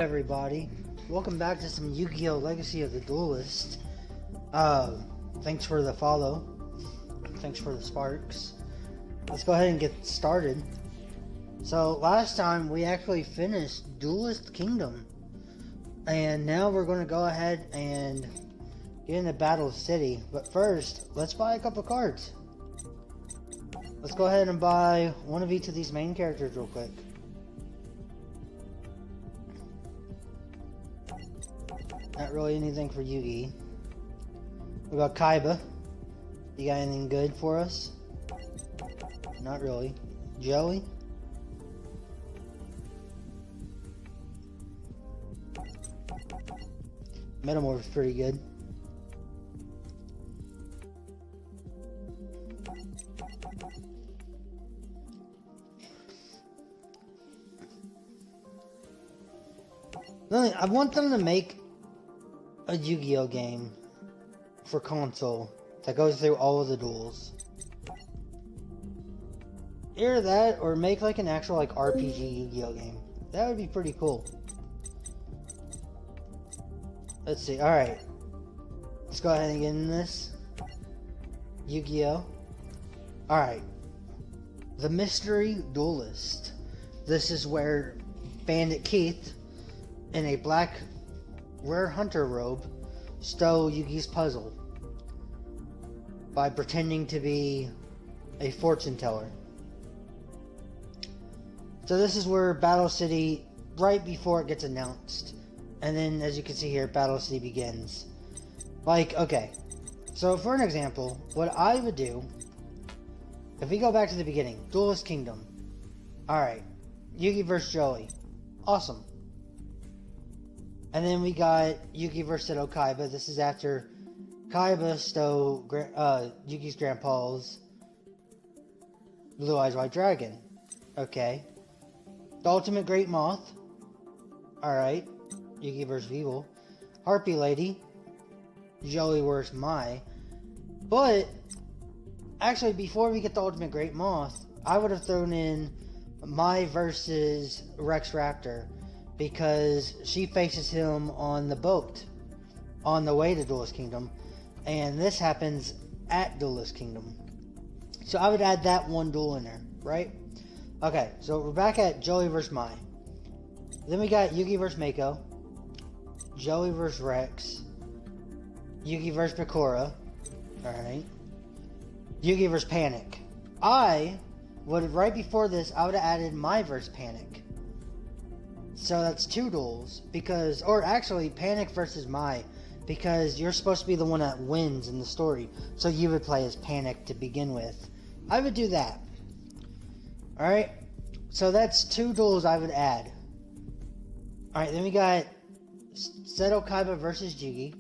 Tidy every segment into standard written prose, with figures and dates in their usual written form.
Everybody, welcome back to some Yu-Gi-Oh! Legacy of the Duelist. Thanks for the follow. Thanks for the sparks. Let's go ahead and get started. So last time we actually finished Duelist Kingdom, and now we're going to go ahead and get into Battle City. But first, let's buy a couple cards. Let's go ahead and buy one of each of these main characters real quick. Not really anything for Yugi. What about Kaiba? You got anything good for us? Not really. Joey? Metamorph's pretty good. I want them to make a Yu-Gi-Oh game for console that goes through all of the duels. Either that or make like an actual like RPG Yu-Gi-Oh game. That would be pretty cool. Let's see. Alright. Let's go ahead and get in this. Yu-Gi-Oh! Alright. The Mystery Duelist. This is where Bandit Keith in a black rare hunter robe stole Yugi's puzzle by pretending to be a fortune teller. So this is where Battle City, right before it gets announced, and then as you can see here, Battle City begins. Like, okay, so for an example, what I would do, if we go back to the beginning, Duelist Kingdom, alright, Yugi vs. Joey, awesome. And then we got Yugi vs. Kaiba. This is after Kaiba stole Yugi's grandpa's Blue Eyes White Dragon. Okay. The Ultimate Great Moth. Alright. Yugi vs. Evil. Harpy Lady. Joey vs. Mai. But, actually, before we get the Ultimate Great Moth, I would have thrown in Mai versus Rex Raptor, because she faces him on the boat on the way to Duelist Kingdom, and this happens at Duelist Kingdom. So I would add that one duel in there, right? Okay, so we're back at Joey vs. Mai. Then we got Yugi vs. Mako, Joey vs. Rex, Yugi vs. Bakura, alright, Yugi vs. Panic. Right before this, I would have added Mai vs. Panic. So that's two duels, because, or actually Panic versus Mai, because you're supposed to be the one that wins in the story, so you would play as Panic to begin with. I would do that. Alright, so that's two duels I would add. Alright, then we got Seto Kaiba versus Yugi.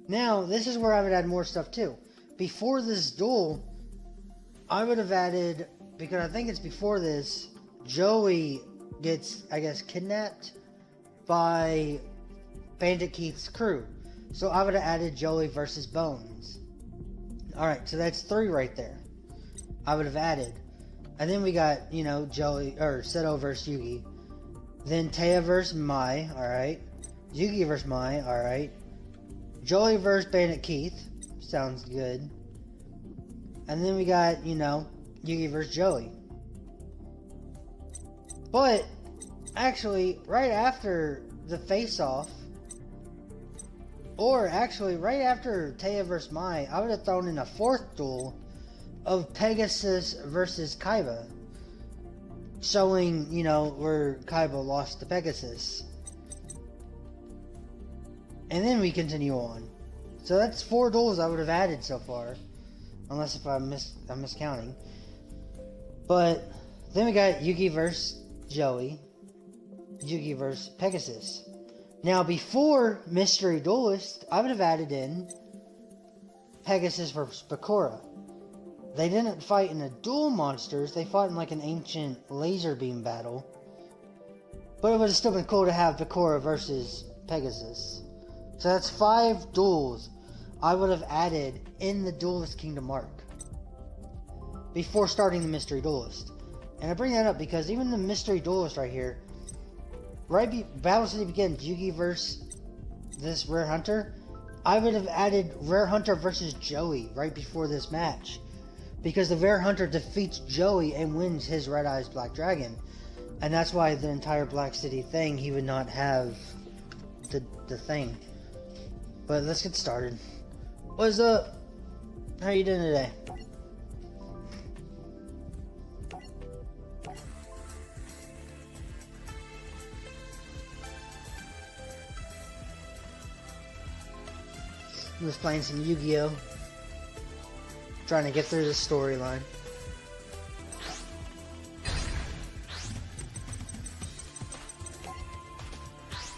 Now, this is where I would add more stuff too. Before this duel, I would have added, because I think it's before this, Joey gets, I guess, kidnapped by Bandit Keith's crew. So I would have added Joey versus Bones. Alright, so that's three right there. I would have added. And then we got, you know, Joey, or Seto versus Yugi. Then Taya versus Mai, alright. Yugi versus Mai, alright. Joey versus Bandit Keith. Sounds good. And then we got, you know, Yugi versus Joey. But, actually, right after the face-off, or actually, right after Taya vs. Mai, I would have thrown in a fourth duel of Pegasus versus Kaiba, showing, you know, where Kaiba lost to Pegasus. And then we continue on. So that's four duels I would have added so far, unless if I'm miscounting. But, then we got Yugi vs. Joey, Yugi vs. Pegasus. Now, before Mystery Duelist, I would have added in Pegasus vs. Bakura. They didn't fight in a duel monsters, they fought in like an ancient laser beam battle. But it would have still been cool to have Bakura versus Pegasus. So that's five duels I would have added in the Duelist Kingdom arc before starting the Mystery Duelist. And I bring that up because even the Mystery Duelist right here, Battle City begins, Yugi versus this Rare Hunter, I would have added Rare Hunter versus Joey right before this match. Because the Rare Hunter defeats Joey and wins his Red Eyes Black Dragon. And that's why the entire Black City thing, he would not have the thing. But let's get started. What's up? How you doing today? I was playing some Yu-Gi-Oh! Trying to get through the storyline.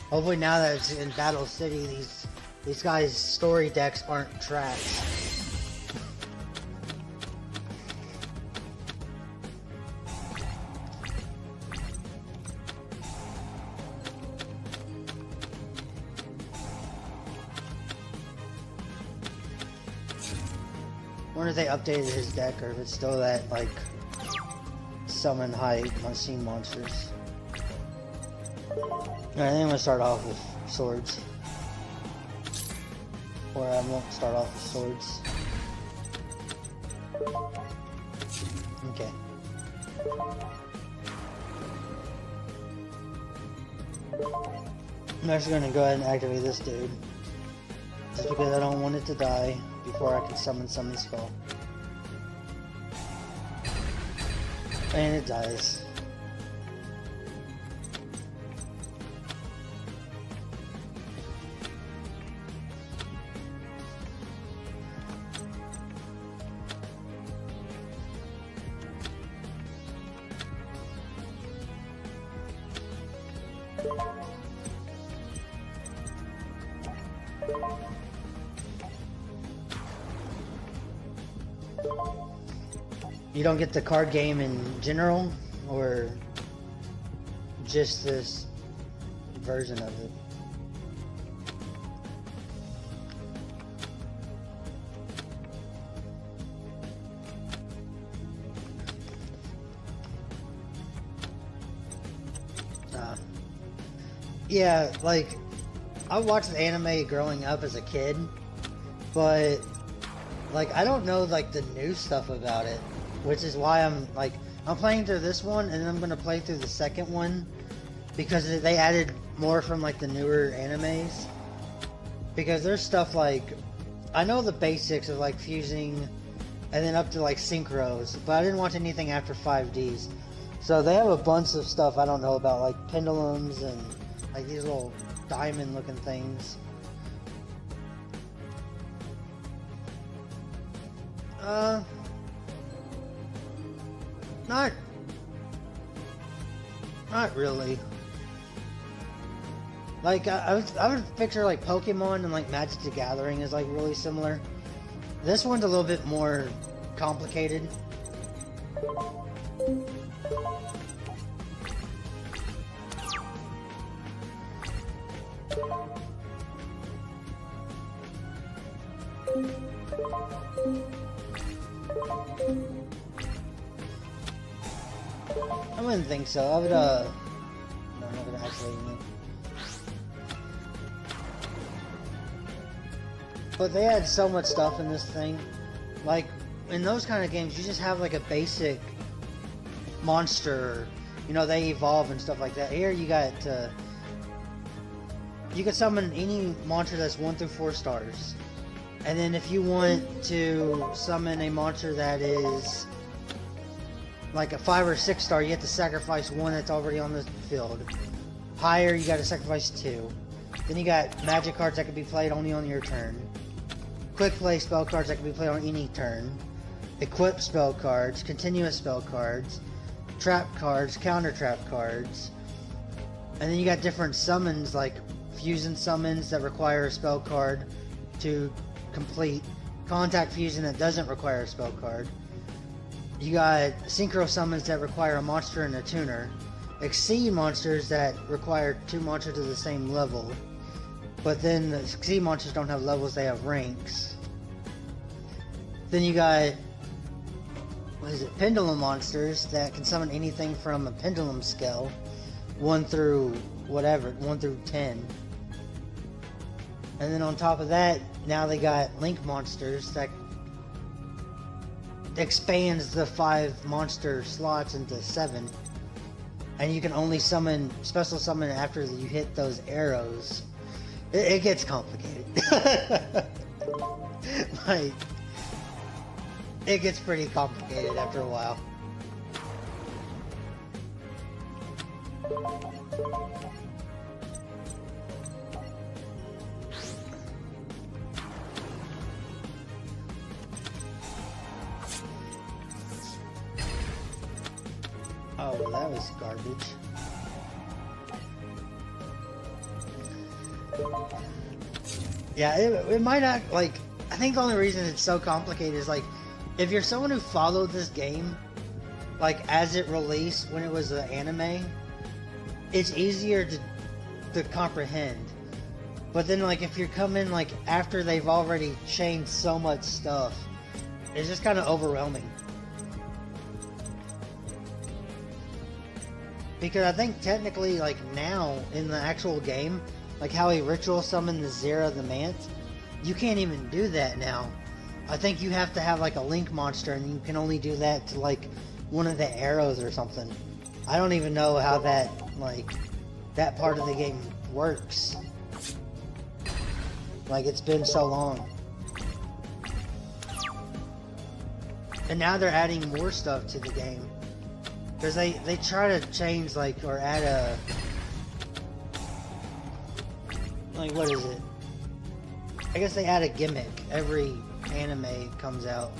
Hopefully now that it's in Battle City, these guys' story decks aren't trash. I wonder if they updated his deck or if it's still that, like, summon high unseen monsters. Alright, I think I'm gonna start off with swords. Or I won't start off with swords. Okay. I'm actually gonna go ahead and activate this dude. Just because I don't want it to die before I can summon Skull. And it dies. You don't get the card game in general, or just this version of it? Yeah, like, I watched the anime growing up as a kid, but, like, I don't know, like, the new stuff about it. Which is why I'm playing through this one, and then I'm going to play through the second one, because they added more from, like, the newer animes. Because there's stuff like, I know the basics of, like, fusing, and then up to, like, synchros, but I didn't watch anything after 5Ds. So they have a bunch of stuff I don't know about, like pendulums and, like, these little diamond-looking things. Not really. Like, I would picture, like, Pokemon and, like, Magic the Gathering is, like, really similar. This one's a little bit more complicated. I wouldn't think so. I would, no, I'm not gonna activate it. But they had so much stuff in this thing. Like, in those kind of games, you just have, like, a basic monster. You know, they evolve and stuff like that. Here, you got, you can summon any monster that's 1 through 4 stars. And then if you want to summon a monster that is like a 5 or 6 star, you have to sacrifice one that's already on the field. Higher, you gotta sacrifice 2. Then you got magic cards that can be played only on your turn. Quick play spell cards that can be played on any turn. Equip spell cards, continuous spell cards, trap cards, counter trap cards. And then you got different summons, like fusion summons that require a spell card to complete. Contact fusion that doesn't require a spell card. You got synchro summons that require a monster and a tuner. Exceed monsters that require 2 monsters of the same level. But then the Exceed monsters don't have levels, they have ranks. Then you got, Pendulum monsters that can summon anything from a pendulum scale, 1 through whatever, 1 through 10. And then on top of that, now they got Link monsters that expands the 5 monster slots into 7. And you can only special summon after you hit those arrows. It gets complicated. Like, it gets pretty complicated after a while. Oh, that was garbage. Yeah, it might not, like, I think the only reason it's so complicated is, like, if you're someone who followed this game, like, as it released when it was an anime, it's easier to comprehend. But then, like, if you're coming, like, after they've already changed so much stuff, it's just kind of overwhelming. Because I think technically, like, now, in the actual game, like how he ritual summoned the Zera the Mant, you can't even do that now. I think you have to have, like, a Link monster, and you can only do that to, like, one of the arrows or something. I don't even know how that, like, that part of the game works. Like, it's been so long. And now they're adding more stuff to the game. Because they try to change, like, or add a... Like, what is it? I guess they add a gimmick every anime comes out.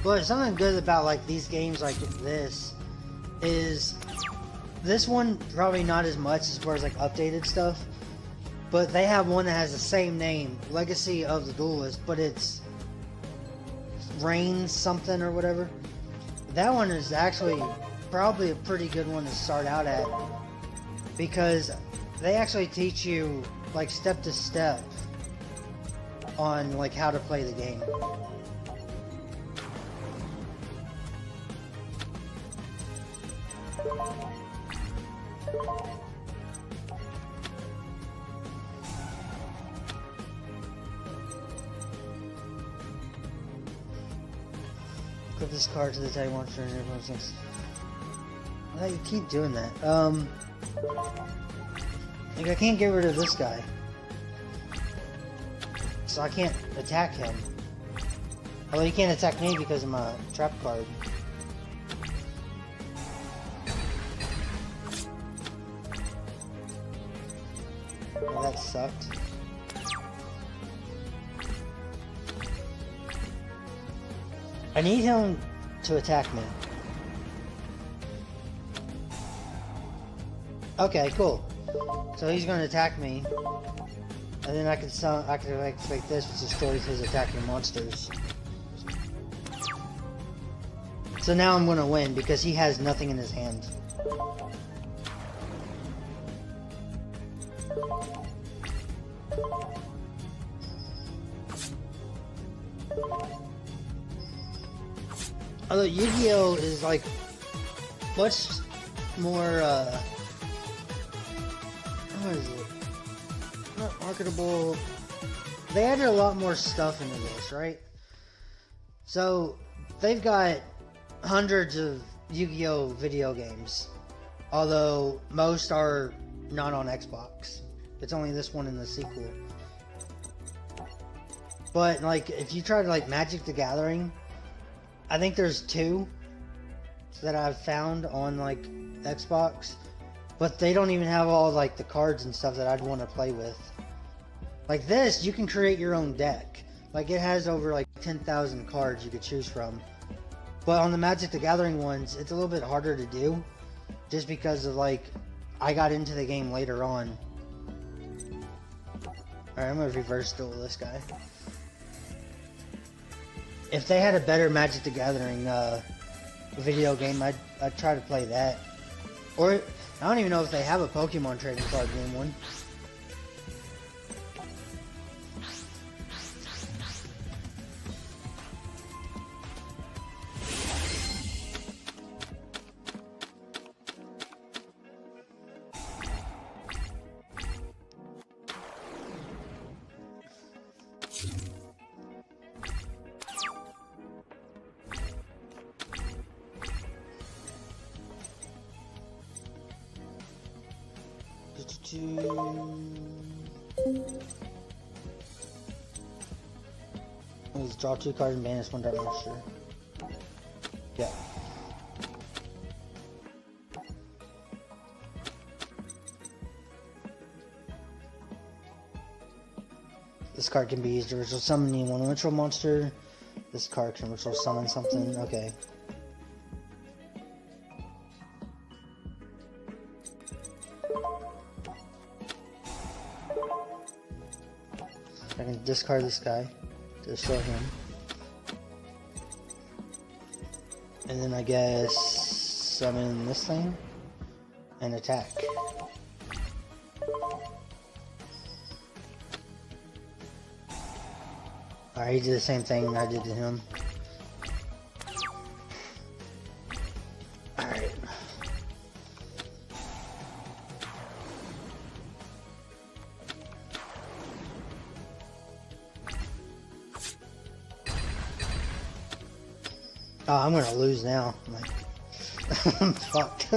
But something good about, like, these games like this is this one probably not as much as far as, like, updated stuff, but they have one that has the same name, Legacy of the Duelist, but it's Reigns something or whatever. That one is actually probably a pretty good one to start out at, because they actually teach you, like, step to step on, like, how to play the game. Put this card to the tag monster and everyone thinks. Well, you keep doing that. Like, I can't get rid of this guy, so I can't attack him. Although he can't attack me because of my trap card. Well, that sucked. I need him to attack me. Okay, cool. So he's going to attack me, and then I can activate this, which destroys his attacking monsters. So now I'm going to win because he has nothing in his hand. Although Yu-Gi-Oh! Is, like, much more, what is it? Not marketable. They added a lot more stuff into this, right? So, they've got hundreds of Yu-Gi-Oh! Video games. Although, most are not on Xbox. It's only this one and the sequel. But, like, if you try to, like, Magic the Gathering, I think there's 2 that I've found on, like, Xbox, but they don't even have all, like, the cards and stuff that I'd want to play with. Like this, you can create your own deck. Like, it has over, like, 10,000 cards you could choose from. But on the Magic the Gathering ones, it's a little bit harder to do, just because of, like, I got into the game later on. Alright, I'm gonna reverse duel this guy. If they had a better Magic the Gathering video game, I'd try to play that. Or, I don't even know if they have a Pokemon trading card game one. Let's draw 2 cards and banish 1 dark monster. Yeah. This card can be used to ritual summon 1 ritual monster. This card can ritual summon something. Okay. I can discard this guy to destroy him. And then I guess summon this thing and attack. Alright, he did the same thing I did to him. Alright. Oh, I'm gonna lose now. I'm like, I'm fucked.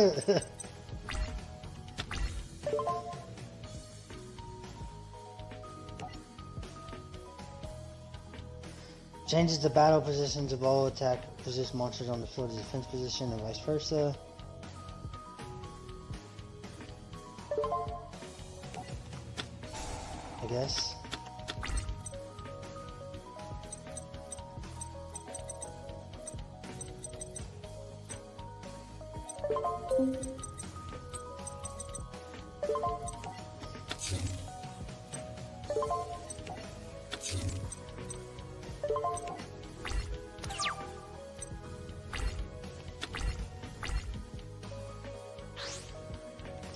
Changes the battle positions of all attack position monsters on the field to defense position and vice versa. I guess.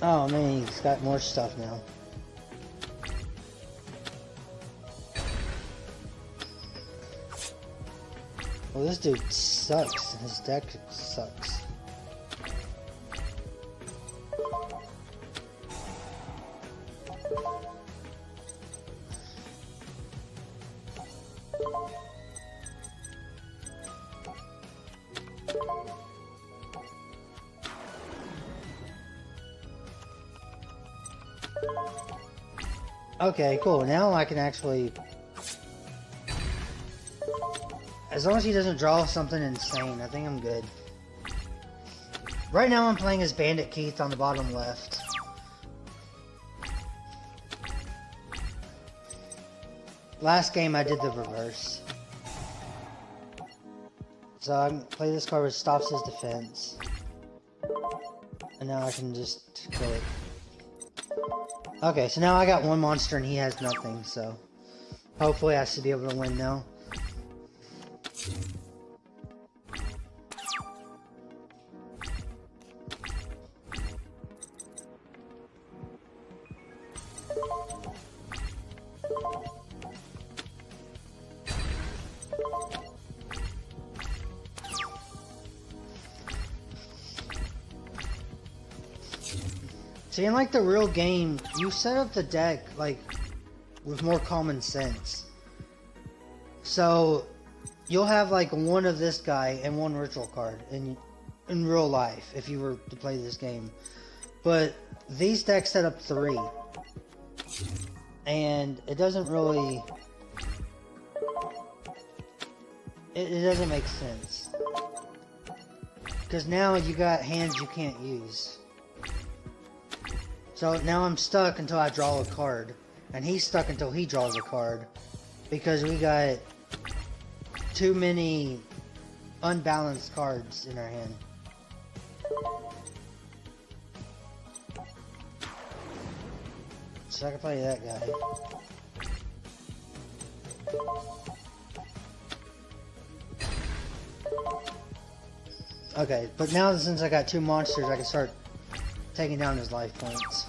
Oh man, he's got more stuff now. Well, this dude sucks. His deck sucks. Okay, cool. Now I can actually... As long as he doesn't draw something insane, I think I'm good. Right now I'm playing as Bandit Keith on the bottom left. Last game I did the reverse. So I can play this card which stops his defense. And now I can just kill it. Okay, so now I got 1 monster and he has nothing, so hopefully I should be able to win now. See, in like the real game, you set up the deck like with more common sense. So you'll have like 1 of this guy and 1 ritual card in real life if you were to play this game. But these decks set up 3. And it doesn't really... It doesn't make sense. Because now you got hands you can't use. So now I'm stuck until I draw a card. And he's stuck until he draws a card. Because we got too many unbalanced cards in our hand. So I can play that guy. Okay, but now since I got 2 monsters, I can start taking down his life points.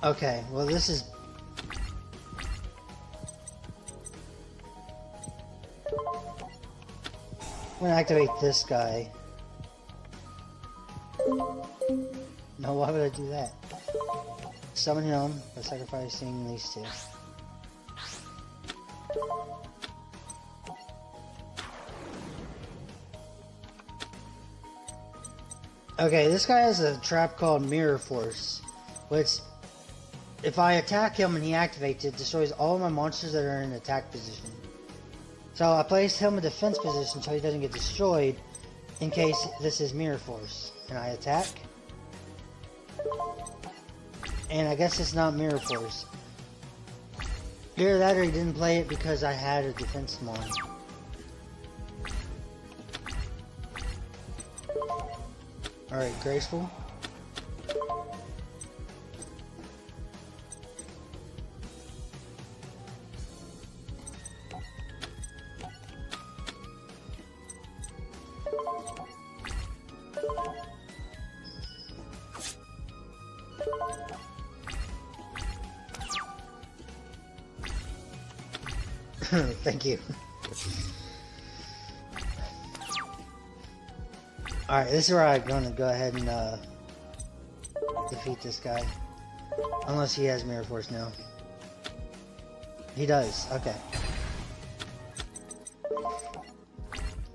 Okay, well this is... I'm gonna activate this guy. No, why would I do that? Summon him by sacrificing these 2. Okay, this guy has a trap called Mirror Force, which, if I attack him and he activates it, destroys all of my monsters that are in attack position. So I place him in defense position so he doesn't get destroyed in case this is Mirror Force. And I attack. And I guess it's not Mirror Force. Either that or he didn't play it because I had a defense mon. Alright, Graceful. Thank you. Alright, this is where I'm gonna go ahead and defeat this guy. Unless he has Mirror Force now. He does, okay.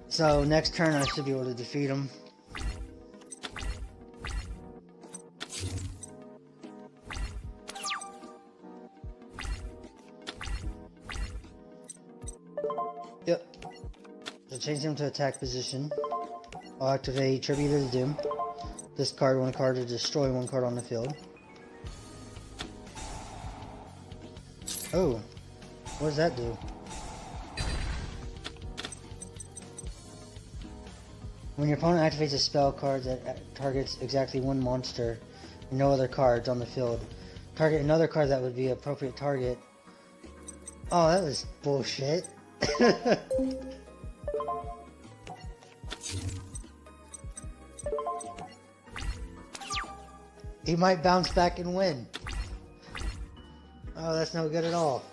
So next turn I should be able to defeat him. Yep. So change him to attack position. I'll activate Tribute to the Doom. Discard 1 card to destroy 1 card on the field. Oh. What does that do? When your opponent activates a spell card that targets exactly 1 monster and no other cards on the field, target another card that would be an appropriate target. Oh, that was bullshit. He might bounce back and win. Oh, that's no good at all.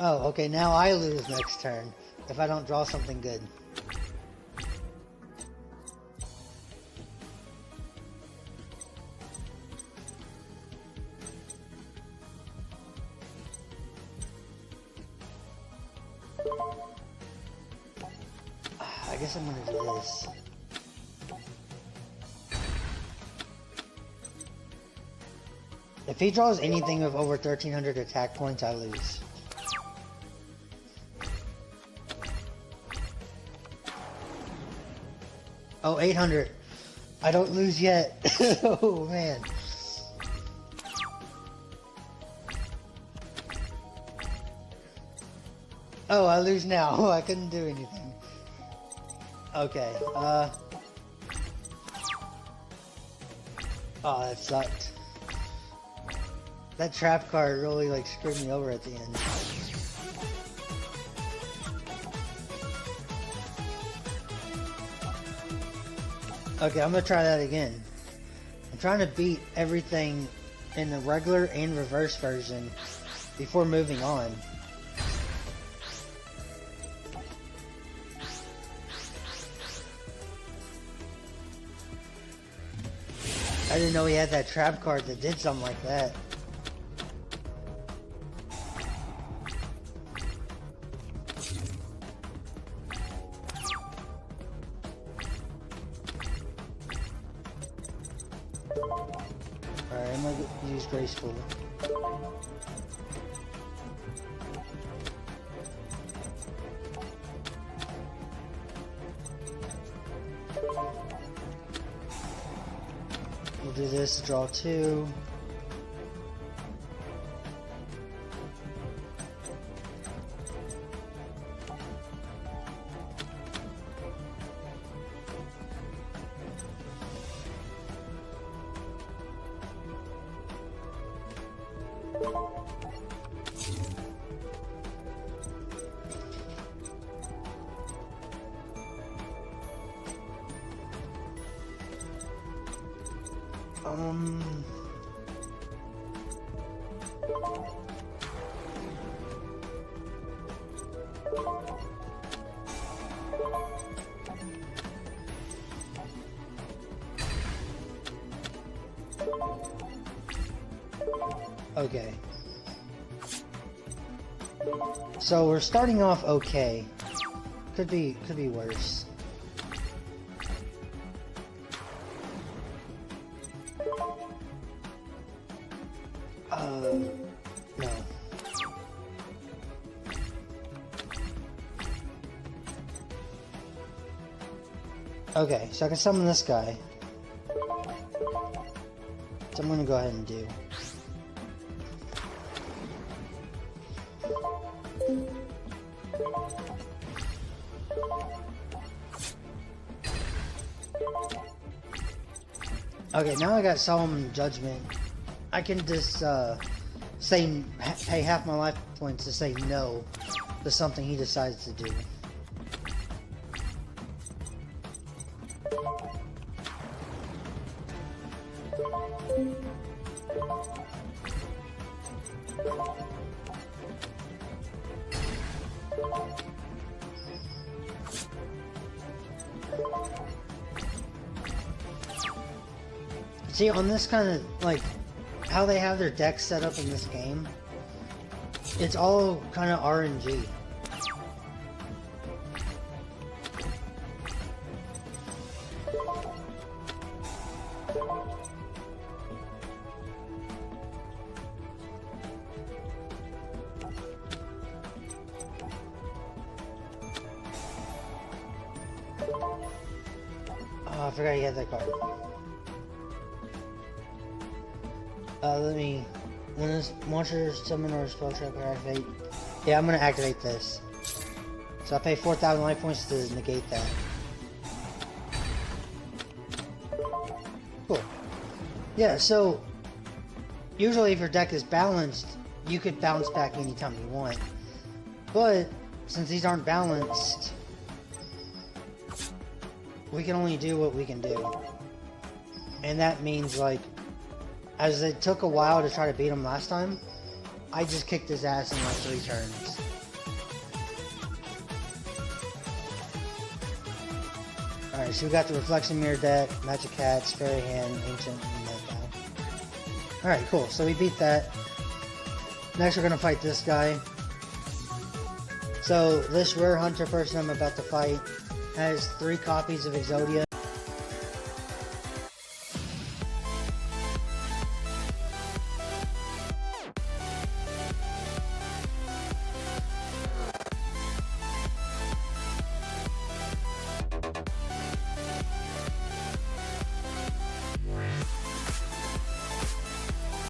Oh, okay, now I lose next turn if I don't draw something good. I guess I'm gonna do this. If he draws anything of over 1,300 attack points, I lose. Oh, 800. I don't lose yet. Oh, man. Oh, I lose now. I couldn't do anything. Okay, oh, that sucked. That trap card really, like, screwed me over at the end. Okay, I'm gonna try that again. I'm trying to beat everything in the regular and reverse version before moving on. I didn't know he had that trap card that did something like that. Alright, I'm gonna use Graceful. We'll do this, draw 2. Okay. So we're starting off okay. Could be worse. No. Okay, so I can summon this guy. So I'm gonna go ahead and do. Okay, now I got Solemn Judgment. I can just pay half my life points to say no to something he decides to do. See, on this kind of, like, how they have their decks set up in this game, it's all kind of RNG. Oh, I forgot you had that card. When this monster summon or spell trap or activate, yeah, I'm gonna activate this. So I pay 4,000 life points to negate that. Cool. Yeah, so usually if your deck is balanced, you could bounce back anytime you want. But since these aren't balanced, we can only do what we can do. And that means, like, as it took a while to try to beat him last time, I just kicked his ass in like 3 turns. Alright, so we got the Reflection Mirror deck, Magic Cats, Fairy Hand, Ancient, and that guy. Alright, cool. So we beat that. Next we're gonna fight this guy. So this Rare Hunter person I'm about to fight has 3 copies of Exodia.